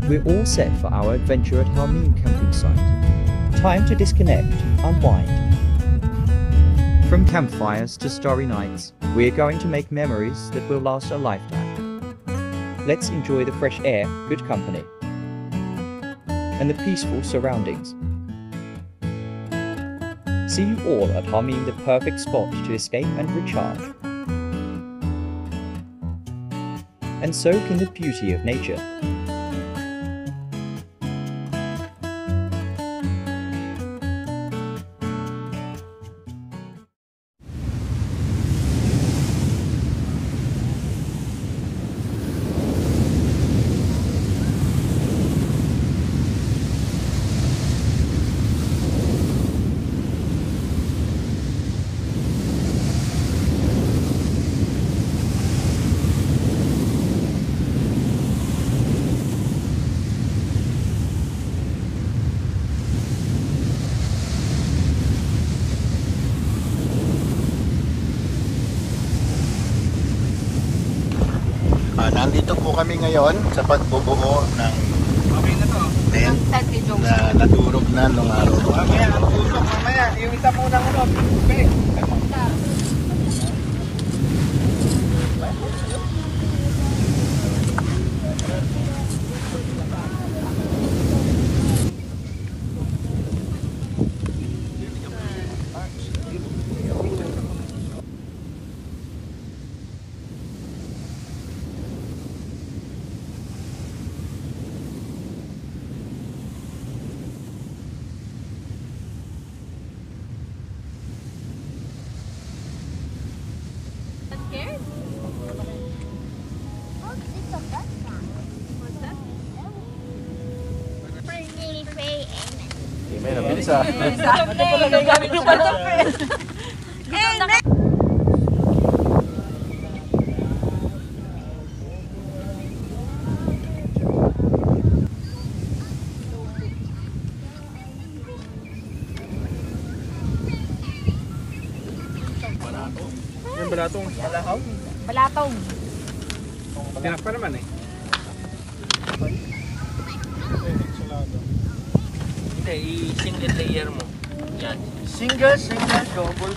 We're all set for our adventure at Harmeen camping site. Time to disconnect, unwind. From campfires to starry nights, we're going to make memories that will last a lifetime. Let's enjoy the fresh air, good company, and the peaceful surroundings. See you all at Harmeen, the perfect spot to escape and recharge, and soak in the beauty of nature. Nandito po kami ngayon sa pagbubuo ng tent na nadurog na nung araw. Mamaya, yung isa muna ko. Okay. Scared? Oh, it's a bus now. What's that? Pray, amen. Amen, nabilis ah. Gamit yung pala friend. Amen. Yung balatong. Balatong. Tinak pa naman eh. Hindi, i-single layer mo. Yan. Single, double.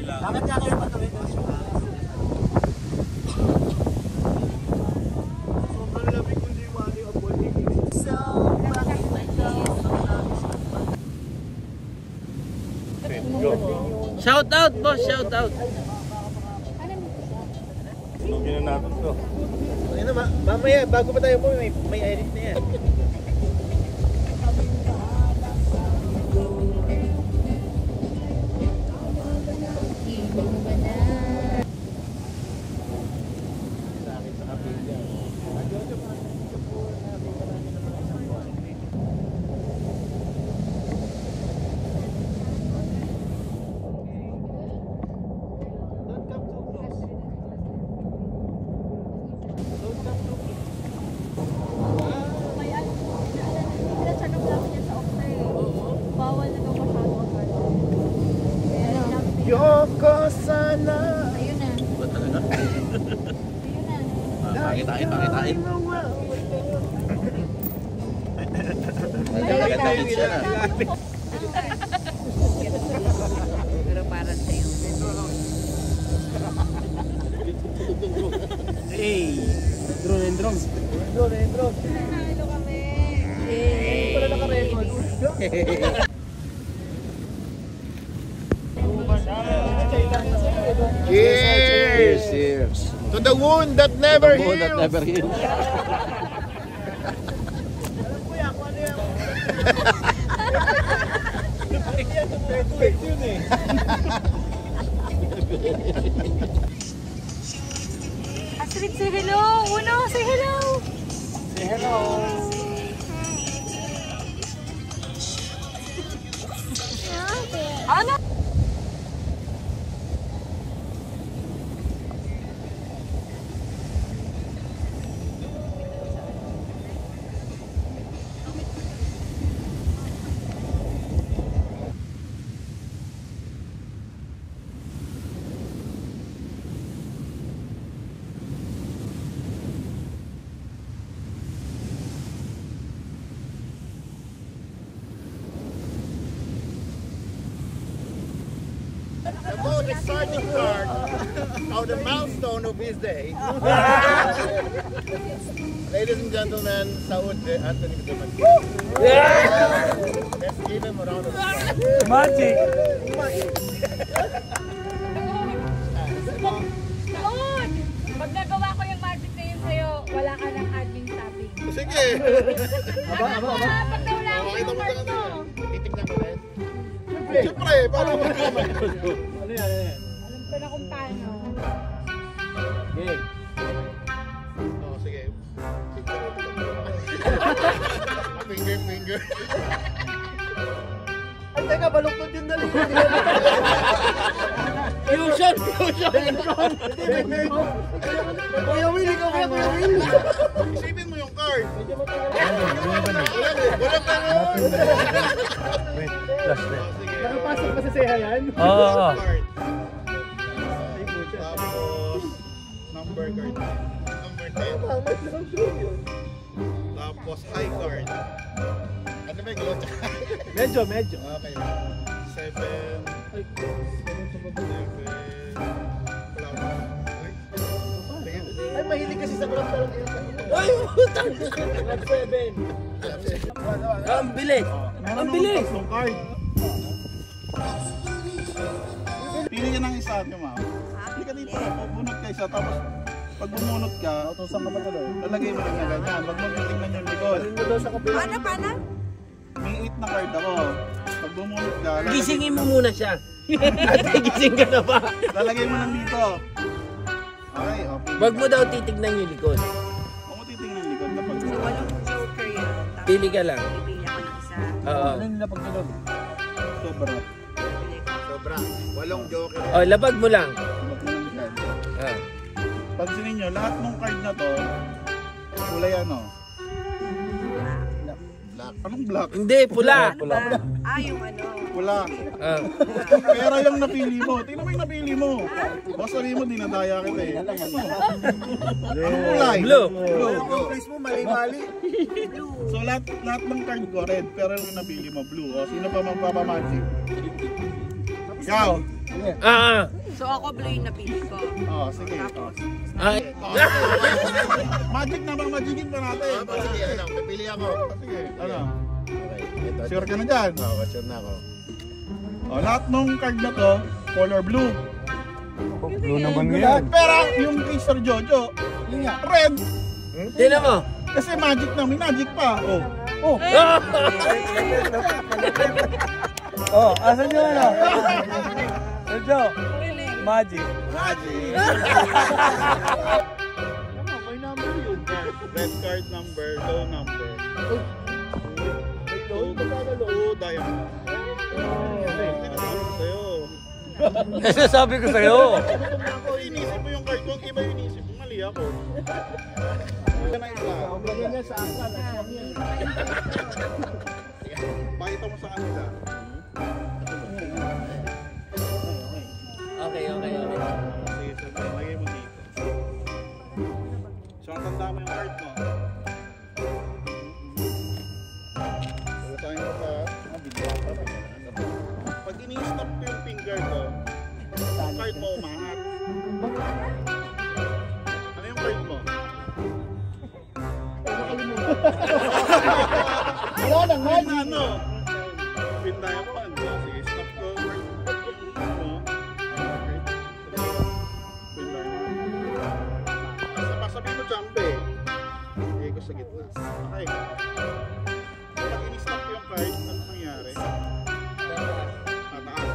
Bakit ka kayo patuloy doon? Shout out, boss! Shout out! Lugin na natin to. Ano ba? Mamaya, bago pa tayo po, may edit na yan. Yoko sana. Ayun na. Ba talaga? Ayun na. Pakitain. Nagkakaganda siya na. Pero para sa'yo. Hey! Drone and drone. Hello kami. Yay! Para naka-record. Cheers! Cheers! To the wound that never heals! Astrid, say hello! Uno, say hello! Say hello! Ano? exciting card of the milestone of his day. Ladies and gentlemen, Saud Anthony Guzman. Let's give him a round of applause. Magic! Noon! Pag nagawa ko yung magic na yun sa'yo, wala ka ng admin tapping. Sige! Pag nawala ko yung card mo. Titignan ko rin. Siyempre, paano mo naman? Ano yan? Alam ko na kung paano. Game. Oh, sige. Finger. Ay, teka, baluktot yung dali. Fusion! Kuya Will, ikaw kaya Kuya Will. Isipin mo yung card. Wait, flash red. Nakapasok pa sa seha yan? Oo. Card. Tapos, number card. Number 10. Tapos, high card. Ano ba yung glow? Medyo. Okay. 7. 7. Ay, mahilig kasi sa club talaga yun. Ay, putang! Ang bilis! Ang bilis! Tatlong card. Pili ka ng isa, Tima. Pili ka dito. Bunot ka isa. Tapos, pag bumunot ka, Utusan ka ba tuloy? lalagay mo lang na ganyan. Wag mo titignan yung likod. Paano? May 8 na card ako. Pag bumunot ka, Gisingin mo muna siya. Gising ka na ba? lalagay mo lang dito. Okay, okay. Wag mo daw titignan yung likod. Huwag mo titignan yung likod kapag Walang joker yan. Pili ka lang. Pipili ako ng isa. Oo. Ano yung napagdulog? sobra. Sobra. Walong joker. Oh, labag mo lang. Ah. Pansinin nyo, lahat ng card na to, kulay ano? Black. Anong black? Hindi, pula. Yung ano. Pula. Ah. Pero yung napili mo, tingnan mo yung napili mo. Basta sabihin mo, dinadaya kita eh. Anong kulay? Blue. Blue. Please mo, mali-mali. So lahat ng card ko red, pero yung napili mo blue. O, sino pa magpapamagic? Ikaw. Ah. So ako blue yung napili ko. Oh, sige. Tapos, Ay. Magic na ba? Magicin pa natin. Sige, ano, pipili ako. Sige, ano? Ito. Sure ka na dyan? Oo, sure na ako. O, lahat ng card na to, color blue. Blue naman ngayon. Pero yung kay Sir Jojo, red. Tingnan mo. Kasi magic na, may magic pa. Oh. Oh, asan yung ano? Sergio, magic. Magic. May number yun. Red card number, low number. Low diamond. Sabi ko sa'yo. Ako, inisip mo yung card ko, iba yung inisip mo. Mali ako. Lagyan niya sa akin. Pakita mo sa kanila. Okay. Sige, sabi, lagay mo dito. So, ang tanda mo yung card mo. Putahin mo pa. Pag ini-stop ko yung finger ko, yung card mo umangat. Ano yung card mo? Wala nang Ay, ano? Pin diamond. Sige, stop ko. Pin diamond. Sabi mo jump eh. Hindi ko sa gitna. Okay. Pag in-stop yung card, ano nangyari? Tataas.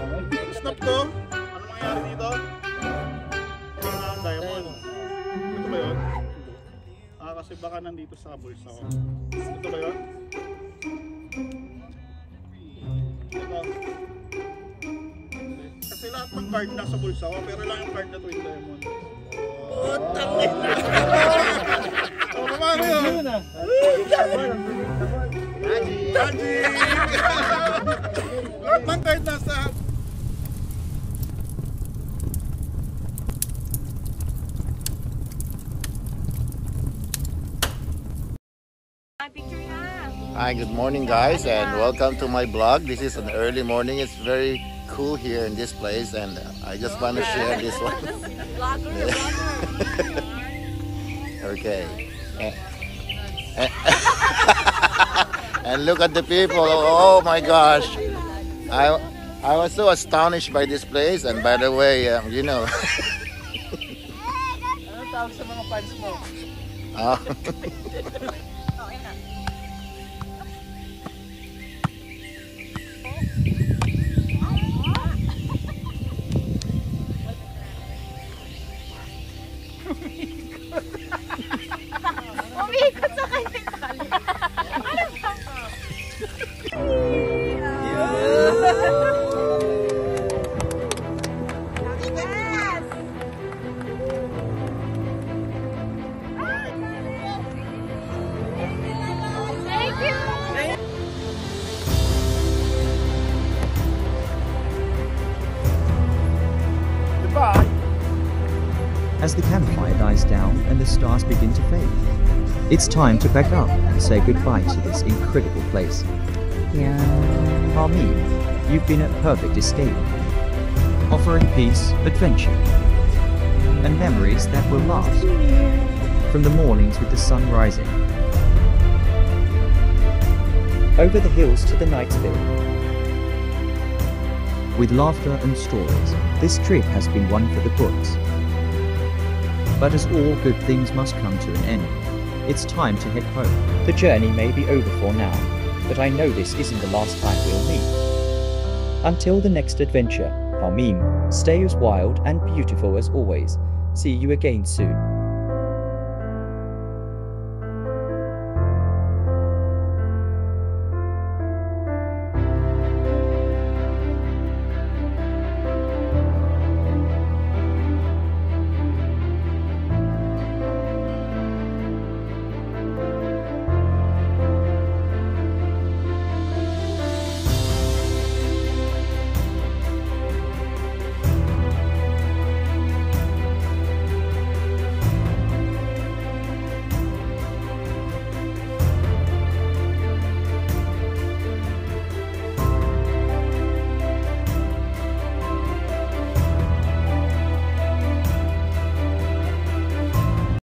Stop ko. Ano nangyari dito? Pin na ang diamond. Ito ba yun? Kasi baka nandito sa bulsa ko. Ito ba yun? Ito. Kasi lahat ng card nasa bulsa ko, pero lang yung card na Twin Diamond. Putang ina. O, paano yun? Magic! Lahat ng card nasa... Picture na. Hi, good morning guys and welcome to my vlog. This is an early morning. It's very cool here in this place, and I just want to share this one. Vlogger. Okay. And look at the people. Oh my gosh. I was so astonished by this place, and by the way, you know. Anong tawag sa mga fans mo? Ah. Umiikot sa kanya. Thank you. Goodbye. As the campfire dies down and the stars begin to fade, it's time to pack up and say goodbye to this incredible place. Harmeen, you've been a perfect escape, offering peace, adventure, and memories that will last. From the mornings with the sun rising, over the hills to the night's fill. With laughter and stories, this trip has been one for the books. But as all good things must come to an end, it's time to head home. The journey may be over for now, but I know this isn't the last time we'll meet. Until the next adventure, Harmeen, stay as wild and beautiful as always. See you again soon.